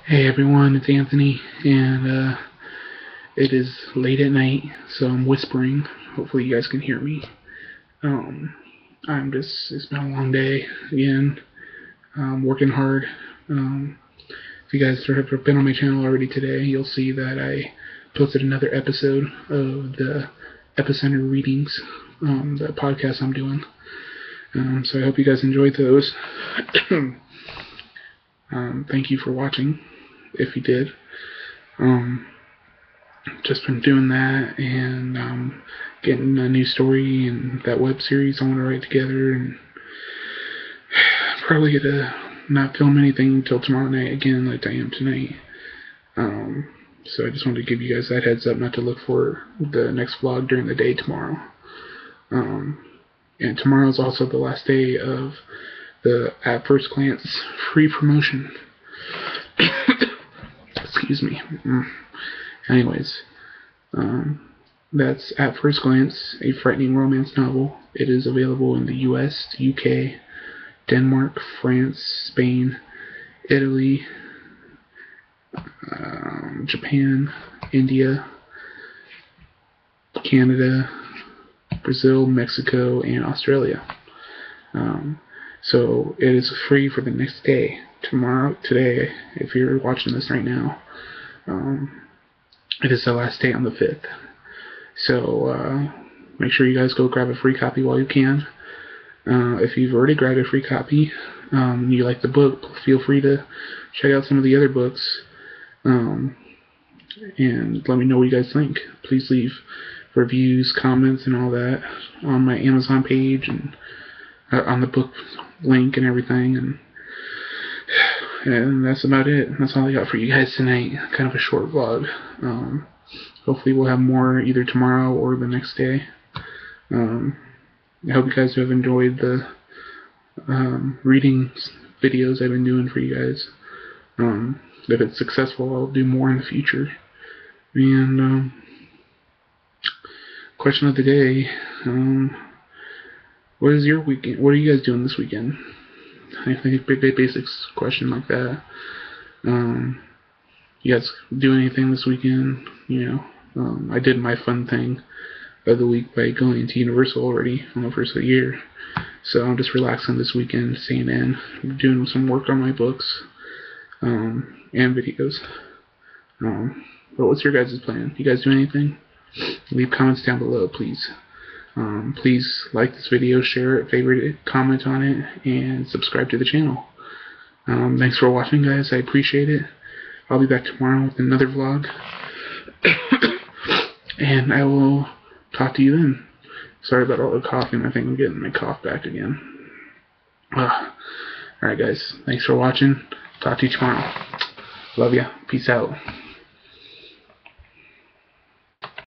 Hey everyone, it's Anthony, and it is late at night, so I'm whispering. Hopefully you guys can hear me. Um, it's been a long day again. I'm working hard. If you guys have been on my channel already today, you'll see that I posted another episode of the Epicenter readings, the podcast I'm doing. So I hope you guys enjoyed those. Thank you for watching, if you did. Just been doing that and getting a new story and that web series I want to write together, and probably gonna not film anything until tomorrow night again, like I am tonight. So I just wanted to give you guys that heads up, not to look for the next vlog during the day tomorrow. And tomorrow is also the last day of the At First Glance free promotion. Excuse me. Anyways, that's At First Glance, a frightening romance novel. It is available in the US, UK, Denmark, France, Spain, Italy, Japan, India, Canada, Brazil, Mexico, and Australia. So it is free for the next day. Today, if you're watching this right now, it is the last day on the 5th. So make sure you guys go grab a free copy while you can. If you've already grabbed a free copy and you like the book, feel free to check out some of the other books and let me know what you guys think. Please leave reviews, comments, and all that on my Amazon page and on the book link and everything. And that's about it. That's all I got for you guys tonight. Kind of a short vlog. Hopefully we'll have more either tomorrow or the next day. I hope you guys have enjoyed the reading videos I've been doing for you guys. If it's successful, I'll do more in the future. And question of the day: what is your weekend? What are you guys doing this weekend? I think big basics question like that. You guys do anything this weekend? I did my fun thing of the week by going to Universal already on the first of the year. So I'm just relaxing this weekend, staying in, doing some work on my books and videos. But what's your guys' plan? You guys do anything? Leave comments down below, please. Please like this video, share it, favorite it, comment on it, and subscribe to the channel. Thanks for watching, guys. I appreciate it. I'll be back tomorrow with another vlog. And I will talk to you then. Sorry about all the coughing. I think I'm getting my cough back again. Alright, guys. Thanks for watching. Talk to you tomorrow. Love ya. Peace out.